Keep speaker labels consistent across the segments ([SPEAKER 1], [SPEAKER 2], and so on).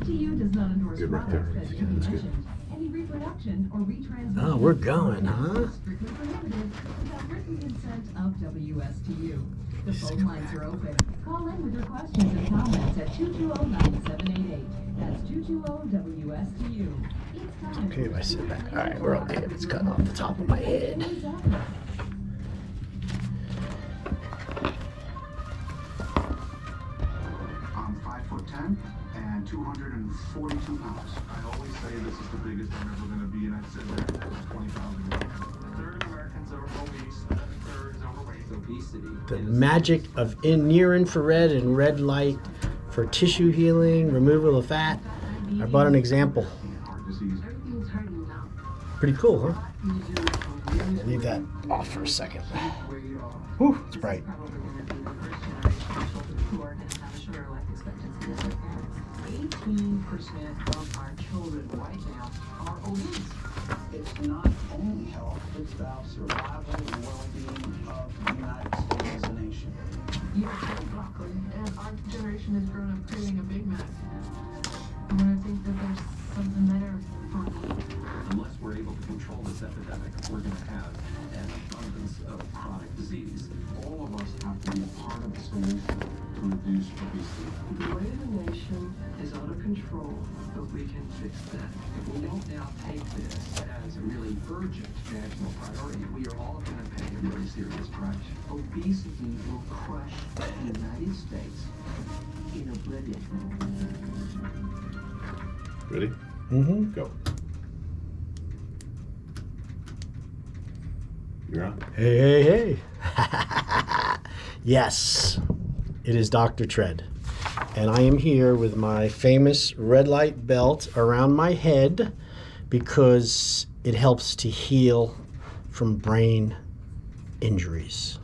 [SPEAKER 1] TU does not endorse
[SPEAKER 2] Good right there.
[SPEAKER 1] products that
[SPEAKER 2] Yeah, that's good.
[SPEAKER 1] any reproduction or retransmission.
[SPEAKER 3] Oh, we're going, huh?
[SPEAKER 1] Strictly prohibited without written consent of WSTU. The phone lines are open. Call in with your questions and comments at 220-9788. That's 220-WSTU. It's time.
[SPEAKER 3] Okay, if I sit back. All right, we're okay. It's cutting off the top of my head.
[SPEAKER 4] I'm 5'10" and 242 pounds.
[SPEAKER 5] I always say this is the biggest I'm ever going to be, and I said that 20 pounds ago. A third of Americans are obese, another third is overweight. Obesity.
[SPEAKER 3] The magic of near infrared and red light for tissue healing, removal of fat. I brought an example.
[SPEAKER 4] Heart disease.
[SPEAKER 3] Pretty cool, huh? I'll leave that off for a second. Whew, it's bright.
[SPEAKER 6] 18% of our children right now are obese. It's not only health, it's about survival and well-being of the United States as a nation.
[SPEAKER 7] You have broccoli, and our generation has grown up craving a Big Mac. I want to think that there's something there for me.
[SPEAKER 8] Unless we're able to control this epidemic, we're going to have an abundance of chronic disease.
[SPEAKER 4] All of us have to be a part of the solution to reduce obesity.
[SPEAKER 6] The weight of the nation is out of control, but we can fix that.
[SPEAKER 8] If we don't now take this as a really urgent national priority, we are all going to pay a really serious price.
[SPEAKER 6] Obesity will crush the United States in oblivion.
[SPEAKER 2] Ready?
[SPEAKER 3] Mm-hmm.
[SPEAKER 2] Go. You're on.
[SPEAKER 3] Hey, hey, hey. Yes, it is Dr. Tread. And I am here with my famous red light belt around my head because it helps to heal from brain injuries,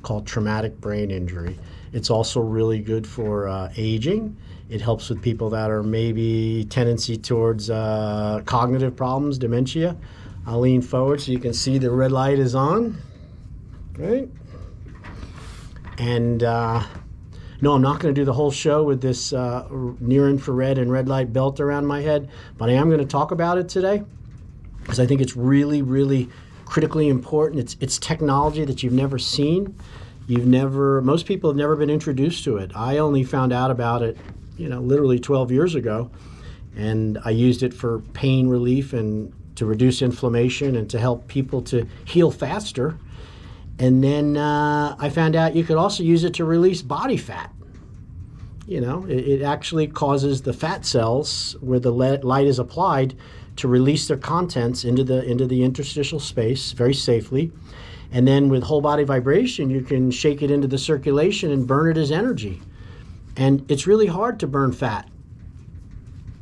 [SPEAKER 3] called traumatic brain injury. It's also really good for aging. It helps with people that are maybe tendency towards cognitive problems, dementia. I'll lean forward so you can see the red light is on, right? And no, I'm not going to do the whole show with this near infrared and red light belt around my head, but I am going to talk about it today because I think it's really, really critically important. It's technology that you've never seen. Most people have never been introduced to it. I only found out about it, literally 12 years ago, and I used it for pain relief and to reduce inflammation and to help people to heal faster. And then I found out you could also use it to release body fat. It actually causes the fat cells where the light is applied to release their contents into the interstitial space very safely. And then with whole body vibration, you can shake it into the circulation and burn it as energy. And it's really hard to burn fat,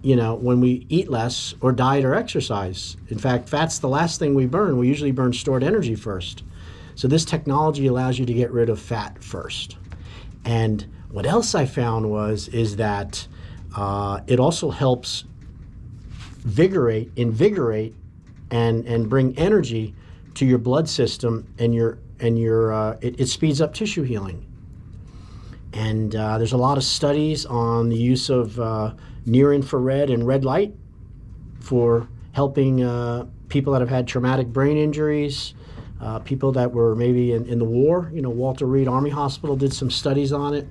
[SPEAKER 3] when we eat less or diet or exercise. In fact, fat's the last thing we burn. We usually burn stored energy first. So this technology allows you to get rid of fat first. And what else I found is that it also helps invigorate and bring energy to your blood system, and it speeds up tissue healing. And there's a lot of studies on the use of near infrared and red light for helping people that have had traumatic brain injuries, people that were maybe in the war. Walter Reed Army Hospital did some studies on it.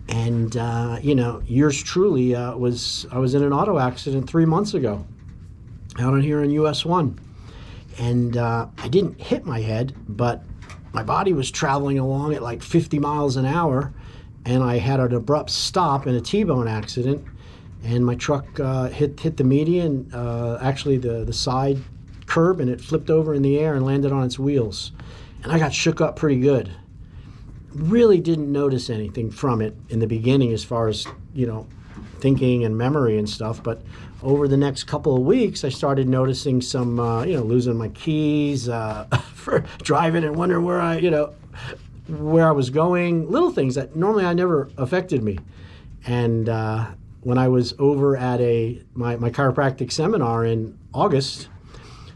[SPEAKER 3] And, yours truly I was in an auto accident 3 months ago out on here in US 1. And I didn't hit my head, but my body was traveling along at like 50 miles an hour, and I had an abrupt stop in a T-bone accident, and my truck hit the median, actually the side curb, and it flipped over in the air and landed on its wheels. And I got shook up pretty good. Really didn't notice anything from it in the beginning as far as, thinking and memory and stuff, but over the next couple of weeks, I started noticing some, losing my keys for driving and wondering where I was going, little things that normally I never affected me. And when I was over at my chiropractic seminar in August,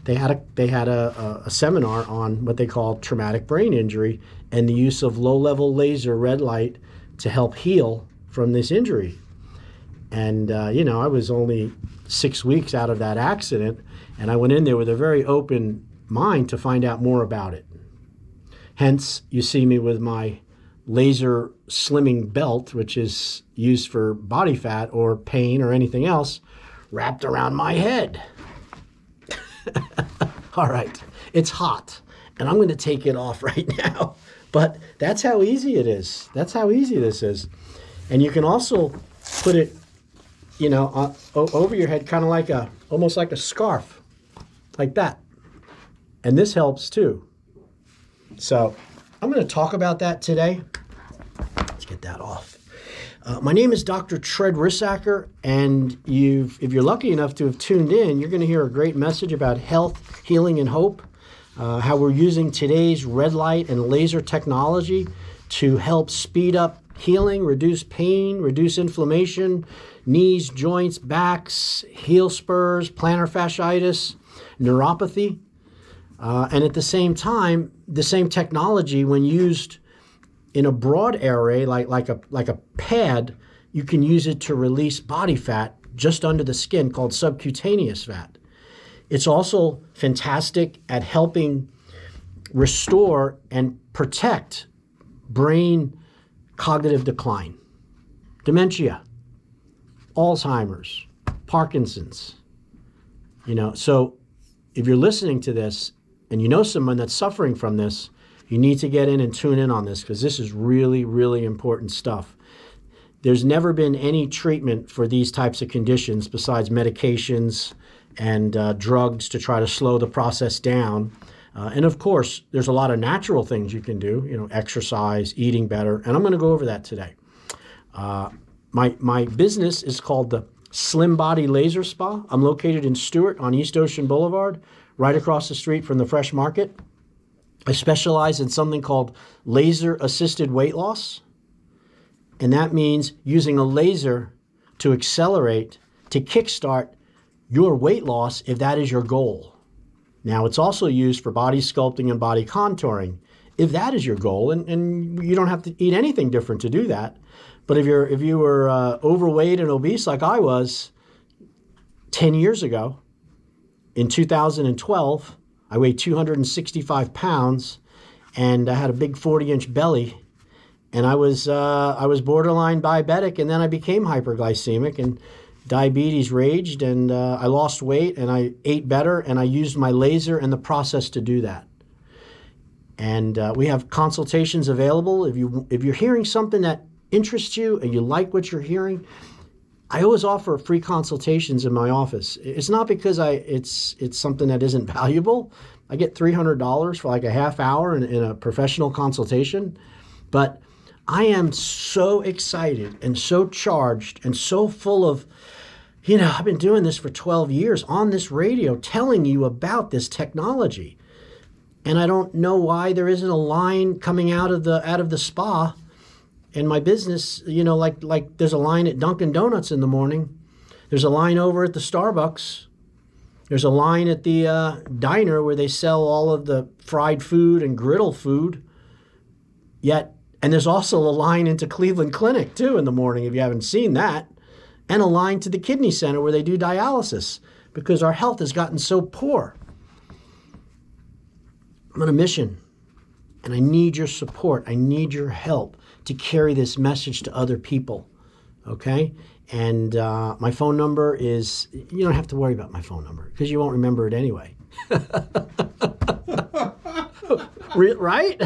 [SPEAKER 3] they had a seminar on what they call traumatic brain injury and the use of low-level laser red light to help heal from this injury. And, I was only 6 weeks out of that accident, and I went in there with a very open mind to find out more about it. Hence, you see me with my laser slimming belt, which is used for body fat or pain or anything else, wrapped around my head. All right, it's hot, and I'm going to take it off right now. But that's how easy it is. That's how easy this is. And you can also put it, over your head, kind of almost like a scarf, like that. And this helps too. So I'm going to talk about that today. Let's get that off. My name is Dr. Tread Rissacker, and if you're lucky enough to have tuned in, you're going to hear a great message about health, healing, and hope. How we're using today's red light and laser technology to help speed up healing, reduce pain, reduce inflammation, knees, joints, backs, heel spurs, plantar fasciitis, neuropathy. And at the same time, the same technology, when used in a broad area, like a pad, you can use it to release body fat just under the skin called subcutaneous fat. It's also fantastic at helping restore and protect brain cognitive decline, dementia, Alzheimer's, Parkinson's. So if you're listening to this and you know someone that's suffering from this, you need to get in and tune in on this, because this is really, really important stuff. There's never been any treatment for these types of conditions besides medications and drugs to try to slow the process down. And of course, there's a lot of natural things you can do, exercise, eating better. And I'm going to go over that today. My business is called the Slim Body Laser Spa. I'm located in Stuart on East Ocean Boulevard, right across the street from the Fresh Market. I specialize in something called laser-assisted weight loss. And that means using a laser to accelerate, to kickstart your weight loss if that is your goal. Now, it's also used for body sculpting and body contouring if that is your goal, and you don't have to eat anything different to do that. But if you were overweight and obese like I was 10 years ago, in 2012, I weighed 265 pounds, and I had a big 40-inch belly, and I was borderline diabetic, and then I became hyperglycemic, and diabetes raged, and I lost weight, and I ate better, and I used my laser and the process to do that. And we have consultations available. If you're hearing something that interests you and you like what you're hearing, I always offer free consultations in my office. It's not because it's something that isn't valuable. I get $300 for like a half hour in a professional consultation, but I am so excited and so charged and so full of, I've been doing this for 12 years on this radio, telling you about this technology. And I don't know why there isn't a line coming out of the spa in my business, like there's a line at Dunkin' Donuts in the morning. There's a line over at the Starbucks. There's a line at the diner where they sell all of the fried food and griddle food. And there's also a line into Cleveland Clinic too in the morning, if you haven't seen that. And a line to the kidney center where they do dialysis, because our health has gotten so poor. I'm on a mission, and I need your support. I need your help to carry this message to other people, okay? And my phone number is, you don't have to worry about my phone number, because you won't remember it anyway. Right?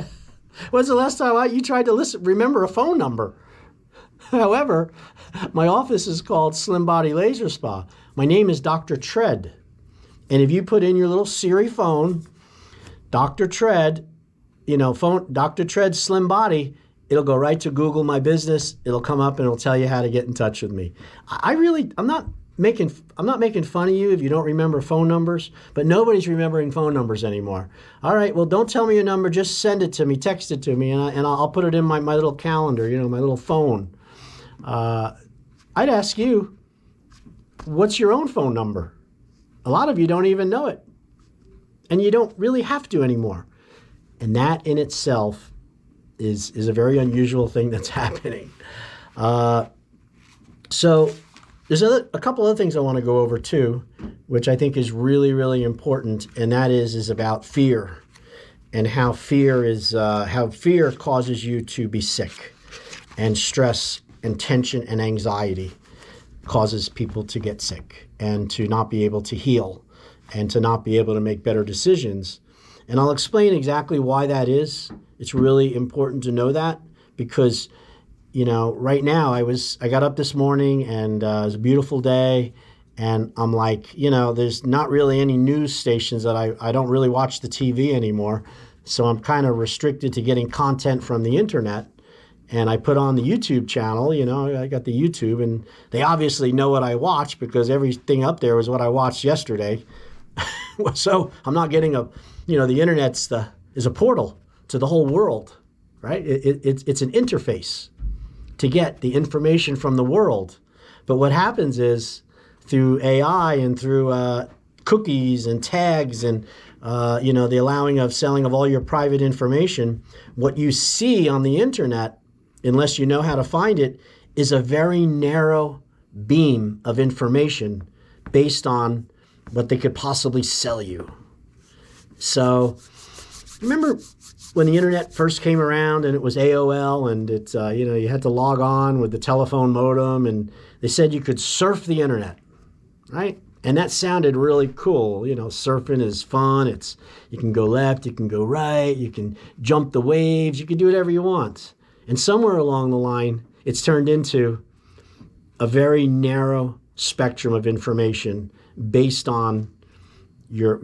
[SPEAKER 3] When's the last time you tried to remember a phone number? However, my office is called Slim Body Laser Spa. My name is Dr. Tread. And if you put in your little Siri phone, Dr. Tread, Dr. Tread Slim Body, it'll go right to Google My Business. It'll come up and it'll tell you how to get in touch with me. I'm not making fun of you if you don't remember phone numbers, but nobody's remembering phone numbers anymore. All right, well, don't tell me your number. Just send it to me, text it to me, and I'll put it in my little calendar, my little phone. I'd ask you, what's your own phone number? A lot of you don't even know it, and you don't really have to anymore. And that in itself is a very unusual thing that's happening. So There's a couple other things I want to go over too, which I think is really, really important, and that is about fear, and how fear causes you to be sick, and stress and tension and anxiety causes people to get sick and to not be able to heal and to not be able to make better decisions. And I'll explain exactly why that is. It's really important to know that, because right now I got up this morning and it was a beautiful day, and I'm like, there's not really any news stations that I don't really watch the TV anymore. So I'm kind of restricted to getting content from the internet. And I put on the YouTube channel, I got the YouTube, and they obviously know what I watch because everything up there was what I watched yesterday. So I'm not getting the internet is a portal to the whole world, right? It's an interface to get the information from the world. But what happens is, through AI and through cookies and tags and the allowing of selling of all your private information, what you see on the internet, unless you know how to find it, is a very narrow beam of information based on what they could possibly sell you. So remember when the internet first came around and it was AOL, and it's you had to log on with the telephone modem, and they said you could surf the internet, right? And that sounded really cool. Surfing is fun. You can go left, you can go right, you can jump the waves, you can do whatever you want. And somewhere along the line, it's turned into a very narrow spectrum of information based on your